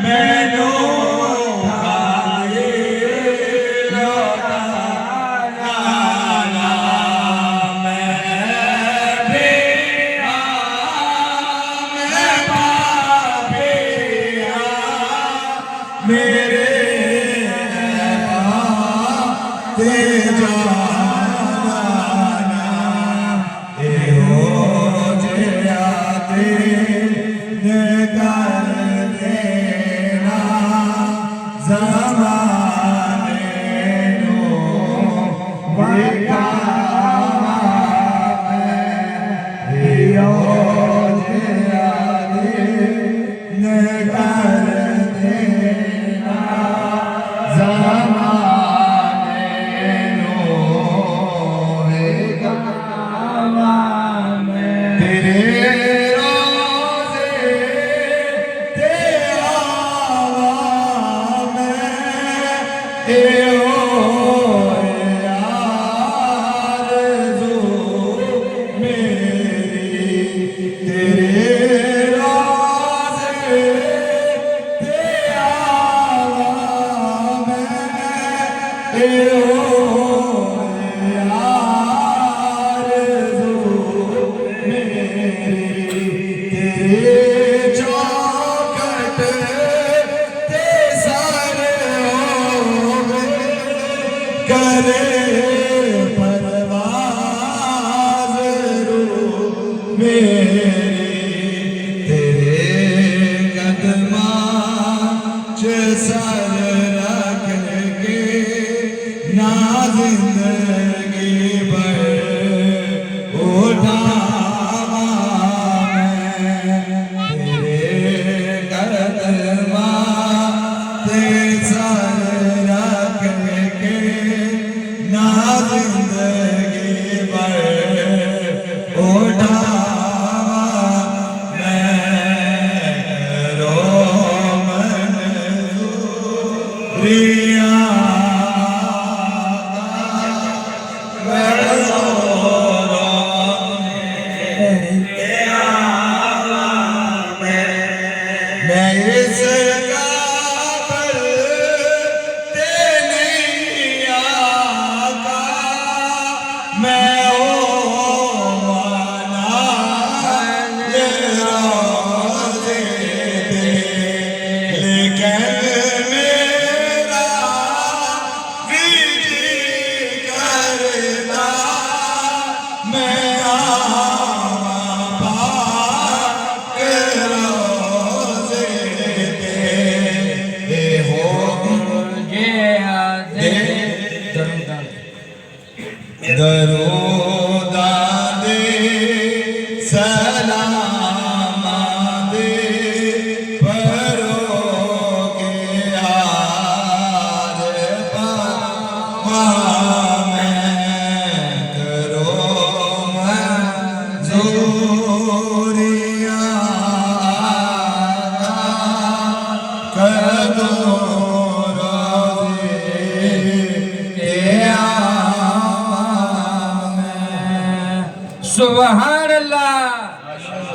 मैनू खाए लौटाना ना मैं पिया मैं पापिया मेरे ते जाना ए हो जया तेरे कर देना ज़माने नो वकावा ए हो जया तेरे कर देना ज़माने नो वकावा तेरे रोज़े ते आवा मैं ए हो आरज़ू मेरी तेरे रोज़े ते आवा मैं ए हो आरज़ू मेरी तेरे चौखट ते सारे होवे करे परवाज़ रूह मेरी तेरे कदमां च सर रख के ना जिंदगी भर उठावा मैं तेरे कदमां ते सर रख के ना जिंदगी भर उठावा मैं रो मंजूरियां मैं इस काबल ते नहीं आका मैं हो माना ये रोज़े ते लेकिन मेरा भी जी करता मैं आवा पाक रोज़े ते ए हो दरूदा दे सलामा दे भरो के हार पावा मैं करो मंजूरियां कर दो सुभान अल्लाह।